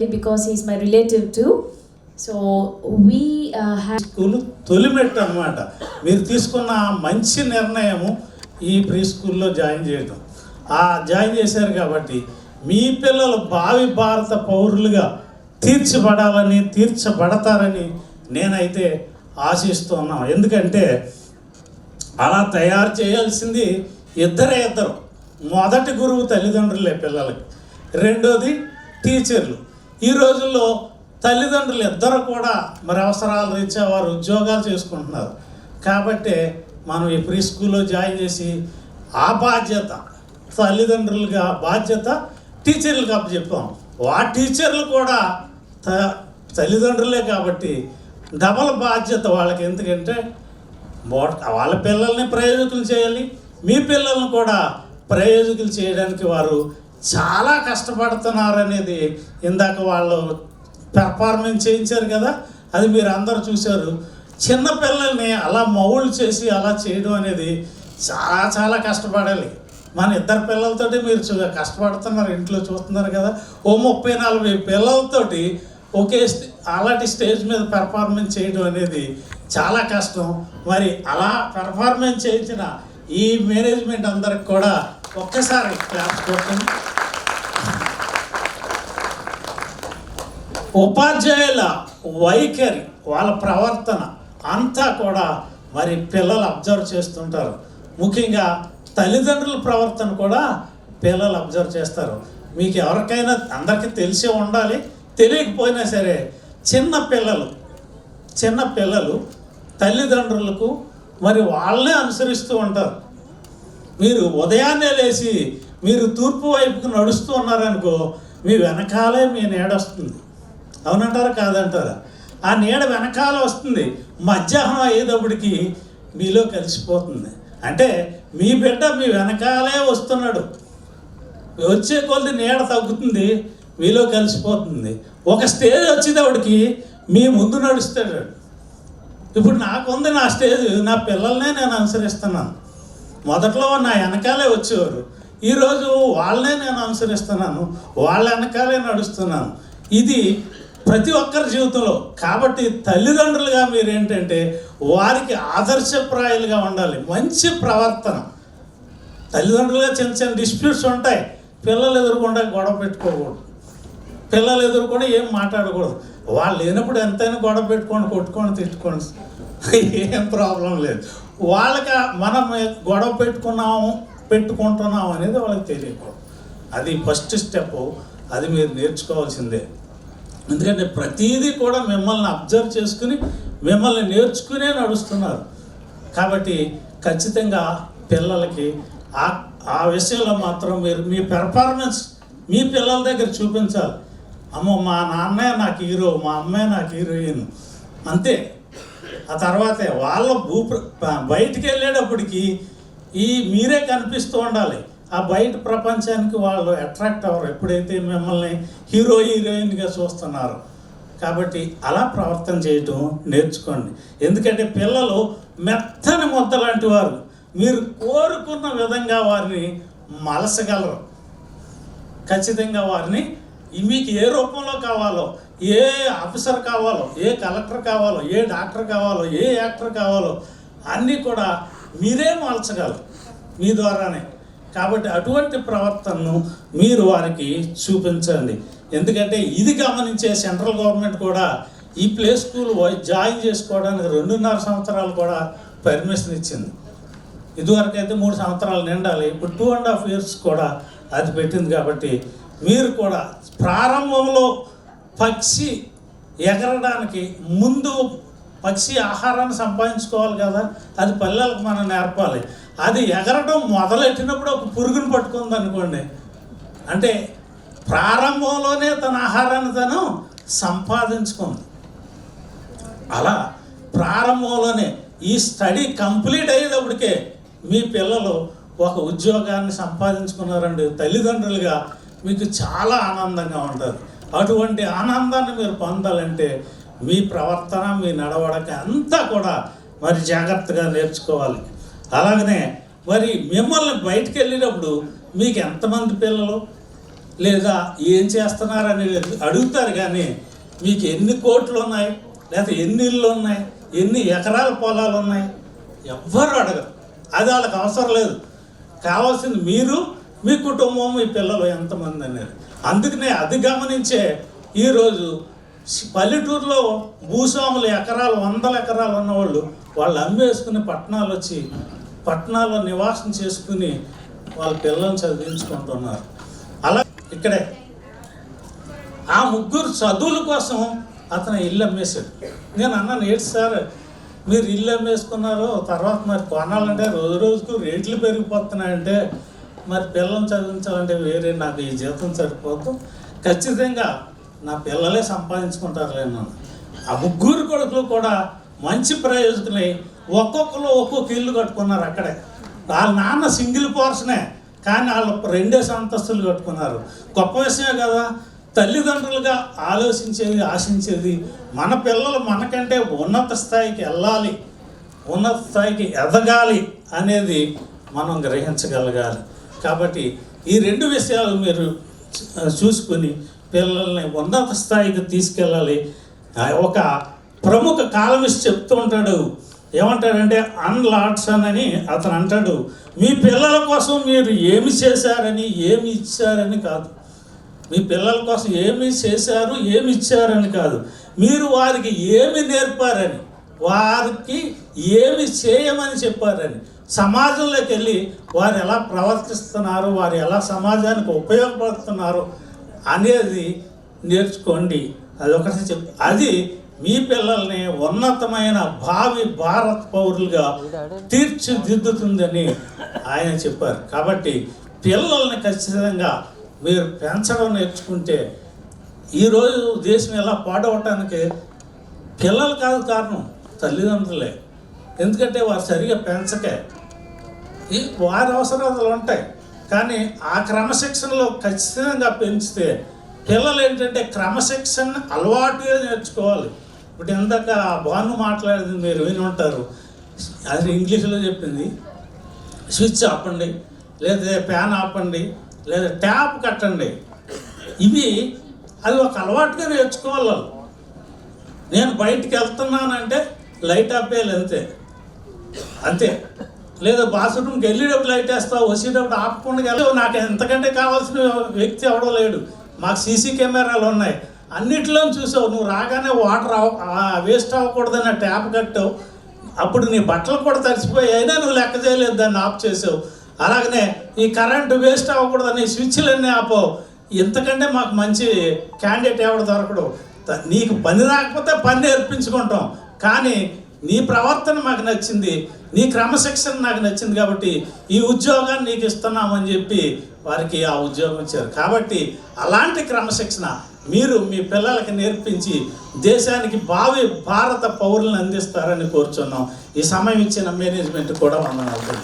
because he's my relative too. So we have school Tholimettu అన్నమాట. మీరు తీసుకున్న మంచి నిర్ణయము ఈ ప్రీ స్కూల్లో జాయిన్ చేయడం. జాయిన్ చేశారు కాబట్టి మీ పిల్లలు భావి భారత పౌరులుగా తీర్చబడతారని నేనైతే ఆశిస్తున్నాను. ఎందుకంటే అలా తయారు చేయాల్సింది ఇద్దరు. మొదటి గురువు తల్లిదండ్రులే పిల్లలకి, రెండోది టీచర్లు. ఈ రోజుల్లో తల్లిదండ్రులు ఇద్దరు కూడా మరి అవసరాల రీత్యా వారు ఉద్యోగాలు చేసుకుంటున్నారు. కాబట్టి మనం ఈ ప్రీ స్కూల్లో జాయిన్ చేసి ఆ బాధ్యత తల్లిదండ్రులుగా బాధ్యత టీచర్లకు అప్పచెప్పాం. టీచర్లు కూడా తల్లిదండ్రులే కాబట్టి డబల్ బాధ్యత వాళ్ళకి. ఎందుకంటే వాళ్ళ పిల్లల్ని ప్రయోజకులు చేయాలి, మీ పిల్లల్ని కూడా ప్రయోజకులు చేయడానికి వారు చాలా కష్టపడుతున్నారనేది ఇందాక వాళ్ళు పెర్ఫార్మెన్స్ చేయించారు కదా, అది మీరు అందరూ చూశారు. చిన్న పిల్లల్ని అలా మౌల్డ్ చేసి అలా చేయడం అనేది చాలా చాలా కష్టపడాలి. మన ఇద్దరు పిల్లలతోటి మీరు కష్టపడుతున్నారు, ఇంట్లో చూస్తున్నారు కదా. 30-40 పిల్లలతోటి అలాంటి స్టేజ్ మీద పెర్ఫార్మెన్స్ చేయడం అనేది చాలా కష్టం. మరి అలా పెర్ఫార్మెన్స్ చేయించిన ఈ మేనేజ్మెంట్ అందరికి కూడా ఒక్కసారి క్లాప్స్ కొట్టండి. ఉపాధ్యాయుల వైఖరి, వాళ్ళ ప్రవర్తన అంతా కూడా మరి పిల్లలు అబ్జర్వ్ చేస్తుంటారు. ముఖ్యంగా తల్లిదండ్రుల ప్రవర్తన కూడా పిల్లలు అబ్జర్వ్ చేస్తారు. మీకు ఎవరికైనా అందరికీ తెలిసే ఉండాలి, తెలియకపోయినా సరే చిన్న పిల్లలు తల్లిదండ్రులకు మరి వాళ్ళనే అనుసరిస్తూ ఉంటారు. మీరు ఉదయాన్నే లేచి మీరు తూర్పు వైపుకు నడుస్తూ ఉన్నారనుకో, మీ వెనకాలే మీ నీడ వస్తుంది. అవునంటారా కాదంటారా? ఆ నీడ వెనకాల వస్తుంది, మధ్యాహ్నం అయ్యేటప్పటికి మీలో కలిసిపోతుంది. అంటే మీ బిడ్డ మీ వెనకాలే వస్తున్నాడు, వచ్చే కొద్ది నీడ తగ్గుతుంది, మీలో కలిసిపోతుంది. ఒక స్టేజ్ వచ్చేటప్పటికి మీ ముందు నడుస్తాడు. ఇప్పుడు నాకుంది నా స్టేజ్, నా పిల్లల్నే నేను అనుసరిస్తున్నాను. మొదట్లో నా వెనకాలే వచ్చేవారు, ఈరోజు వాళ్ళనే నేను అనుసరిస్తున్నాను, వాళ్ళ వెనకాలే నడుస్తున్నాను. ఇది ప్రతి ఒక్కరి జీవితంలో. కాబట్టి తల్లిదండ్రులుగా మీరు ఏంటంటే వారికి ఆదర్శప్రాయాలుగా ఉండాలి. మంచి ప్రవర్తన. తల్లిదండ్రులుగా చిన్న చిన్న డిస్ప్యూట్స్ ఉంటాయి, పిల్లలు ఎదురుకుండా గొడవ పెట్టుకోకూడదు, పిల్లలు ఎదురుకుండా ఏం మాట్లాడకూడదు. వాళ్ళు లేనప్పుడు ఎంతైనా గొడవ పెట్టుకోండి, కొట్టుకొని తిట్టుకోండి, ఏం ప్రాబ్లం లేదు. వాళ్ళకి మనం గొడవ పెట్టుకుంటున్నాము అనేది వాళ్ళకి తెలియకూడదు. అది ఫస్ట్ స్టెప్, అది మీరు నేర్చుకోవాల్సిందే. ఎందుకంటే ప్రతీదీ కూడా మిమ్మల్ని అబ్జర్వ్ చేసుకుని మిమ్మల్ని నేర్చుకునే నడుస్తున్నారు. కాబట్టి ఖచ్చితంగా పిల్లలకి ఆ విషయంలో మాత్రం మీరు మీ పెర్ఫార్మెన్స్ మీ పిల్లల దగ్గర చూపించాలి. అమ్మో మా నాన్నే నాకు హీరో, మా అమ్మే నాకు హీరోయిన్, అంతే. ఆ తర్వాతే వాళ్ళ బయటికి వెళ్ళేటప్పటికి మీరే కనిపిస్తూ ఉండాలి. ఆ బయట ప్రపంచానికి వాళ్ళు అట్రాక్ట్ అవ్వరు ఎప్పుడైతే మిమ్మల్ని హీరోయిన్గా చూస్తున్నారు. కాబట్టి అలా ప్రవర్తన చేయటం నేర్చుకోండి. ఎందుకంటే పిల్లలు మెత్తని ముద్ద లాంటి వారు. మీరు కోరుకున్న విధంగా వారిని మలసగలరు. ఖచ్చితంగా వారిని మీకు ఏ రూపంలో కావాలో, ఏ ఆఫీసర్ కావాలో, ఏ కలెక్టర్ కావాలో, ఏ డాక్టర్ కావాలో, ఏ యాక్టర్ కావాలో అన్నీ కూడా మీరే మలచగలరు మీ ద్వారానే. కాబట్టి అటువంటి ప్రవర్తనను మీరు వారికి చూపించండి. ఎందుకంటే ఇది గమనించే సెంట్రల్ గవర్నమెంట్ కూడా ఈ ప్లే స్కూల్ జాయిన్ చేసుకోవడానికి 2.5 సంవత్సరాలు కూడా పర్మిషన్ ఇచ్చింది. ఇదివరకు అయితే 3 సంవత్సరాలు నిండాలి, ఇప్పుడు 2.5 years కూడా అది పెట్టింది. కాబట్టి మీరు కూడా ప్రారంభంలో పక్షి ఎగరడానికి ముందు పక్షి ఆహారాన్ని సంపాదించుకోవాలి కదా, అది పిల్లలకు మనం నేర్పాలి. అది ఎగరడం మొదలెట్టినప్పుడు ఒక పురుగును పట్టుకుంది అనుకోండి, అంటే ప్రారంభంలోనే తన ఆహారాన్ని తను సంపాదించుకుంది. అలా ప్రారంభంలోనే ఈ స్టడీ కంప్లీట్ అయ్యేటప్పటికే మీ పిల్లలు ఒక ఉద్యోగాన్ని సంపాదించుకున్నారండి. తల్లిదండ్రులుగా మీకు చాలా ఆనందంగా ఉంటుంది. అటువంటి ఆనందాన్ని మీరు పొందాలంటే మీ ప్రవర్తన, మీ నడవడిక అంతా కూడా మరి జాగ్రత్తగా నేర్చుకోవాలి. అలాగనే మరి మిమ్మల్ని బయటికి వెళ్ళినప్పుడు మీకు ఎంతమంది పిల్లలు, లేదా ఏం చేస్తున్నారని అడుగుతారు. కానీ మీకు ఎన్ని కోట్లు ఉన్నాయి, లేదా ఎన్ని ఇళ్ళు ఉన్నాయి, ఎన్ని ఎకరాల పొలాలు ఉన్నాయి ఎవ్వరు అడగరు. అది వాళ్ళకి అవసరం లేదు. కావాల్సింది మీరు, మీ కుటుంబం, మీ పిల్లలు ఎంతమంది అనేది. అందుకనే అది గమనించే ఈరోజు పల్లెటూరులో భూస్వాములు ఎకరాలు 100 ఎకరాలు ఉన్నవాళ్ళు వాళ్ళు అమ్మేసుకుని పట్టణాలు వచ్చి పట్టణాల్లో నివాసం చేసుకుని వాళ్ళ పిల్లల్ని చదివించుకుంటున్నారు. అలా ఇక్కడే ఆ ముగ్గురు చదువుల కోసం అతను ఇల్లు అమ్మేశాడు. నేను అన్నాను, ఏంటి సార్ మీరు ఇల్లు అమ్మేసుకున్నారు, తర్వాత మరి కొనాలంటే రోజు రోజుకు రేట్లు పెరిగిపోతున్నాయంటే మరి పిల్లల్ని చదివించాలంటే వేరే నాకు ఈ జీతం సరిపోదు, ఖచ్చితంగా నా పిల్లలే సంపాదించుకుంటారులే అన్నాను. ఆ ముగ్గురు కొడుకులు కూడా మంచి ప్రయోజకులై ఒక్కొక్కరు ఒక్కొక్క ఇల్లు కట్టుకున్నారు. అక్కడే వాళ్ళ నాన్న సింగిల్ పోర్షనే, కానీ వాళ్ళు 2 అంతస్తులు కట్టుకున్నారు. గొప్ప విషయమే కదా. తల్లిదండ్రులుగా ఆలోచించేది, ఆశించేది మన పిల్లలు మనకంటే ఉన్నత స్థాయికి వెళ్ళాలి, ఉన్నత స్థాయికి ఎదగాలి అనేది మనం గ్రహించగలగాలి. కాబట్టి ఈ 2 విషయాలు మీరు చూసుకొని పిల్లల్ని ఉన్నత స్థాయికి తీసుకెళ్ళాలి. ఒక ప్రముఖ కాలమిస్ట్ చెప్తూ ఉంటాడు, ఏమంటాడంటే అన్ లాడ్సన్ అని అతను అంటాడు, మీ పిల్లల కోసం మీరు ఏమి చేశారని ఏమి ఇచ్చారని కాదు, మీ పిల్లల కోసం ఏమి చేశారు ఏమి ఇచ్చారని కాదు, మీరు వారికి ఏమి నేర్పారని, వారికి ఏమి చేయమని చెప్పారని, సమాజంలోకి వెళ్ళి వారు ఎలా ప్రవర్తిస్తున్నారు, వారు ఎలా సమాజానికి ఉపయోగపడుతున్నారు అనేది నేర్చుకోండి. అదొకటి అది మీ పిల్లల్ని ఉన్నతమైన భావి భారత పౌరులుగా తీర్చిదిద్దుతుందని ఆయన చెప్పారు. కాబట్టి పిల్లల్ని ఖచ్చితంగా మీరు పెంచడం నేర్చుకుంటే ఈరోజు దేశం ఎలా పాడవటానికి పిల్లలు కాదు కారణం, తల్లిదండ్రులే. ఎందుకంటే వారు సరిగా పెంచకే వారి అవసరాలు ఉంటాయి, కానీ ఆ క్రమశిక్షణలో ఖచ్చితంగా పెంచితే పిల్లలు ఏంటంటే క్రమశిక్షణ అలవాటుగా నేర్చుకోవాలి. ఇప్పుడు ఇందాక భాను మాట్లాడేది మీరు విని ఉంటారు, అది ఇంగ్లీష్లో చెప్పింది, స్విచ్ ఆపండి, లేదా ఫ్యాన్ ఆపండి, లేదా ట్యాప్ కట్టండి. ఇవి అది ఒక అలవాటుగా నేర్చుకోవాలి. నేను బయటికి వెళ్తున్నానంటే లైట్ ఆపేయాలి, అంతే. లేదా బాత్రూమ్కి వెళ్ళేటప్పుడు లైట్ వేస్తావు, వచ్చేటప్పుడు ఆపకుండా వెళ్ళవు. నాకు ఎంతకంటే కావాల్సిన వ్యక్తి ఎవడో లేడు. మాకు సీసీ కెమెరాలు ఉన్నాయి, అన్నిట్లో చూసావు. నువ్వు రాగానే వాటర్ వేస్ట్ అవ్వకూడదని ట్యాప్ కట్టావు, అప్పుడు నీ బట్టలు కూడా తడిసిపోయి అయినా నువ్వు లెక్క చేయలేదు, దాన్ని ఆఫ్ చేసావు. అలాగనే ఈ కరెంటు వేస్ట్ అవ్వకూడదని స్విచ్లన్నీ ఆపావు. ఇంతకంటే మాకు మంచి క్యాండిడేట్ ఎవడు దొరకడు. నీకు పని రాకపోతే పని నేర్పించుకుంటాం, కానీ నీ ప్రవర్తన మాకు నచ్చింది, నీ క్రమశిక్షణ నాకు నచ్చింది, కాబట్టి ఈ ఉద్యోగాన్ని నీకు ఇస్తున్నామని చెప్పి వారికి ఆ ఉద్యోగం ఇచ్చారు. కాబట్టి అలాంటి క్రమశిక్షణ మీరు మీ పిల్లలకి నేర్పించి దేశానికి భావి భారత పౌరులను అందిస్తారని కోరుచున్నాం. ఈ సమయం ఇచ్చిన మేనేజ్మెంట్ కూడా వందనాలు.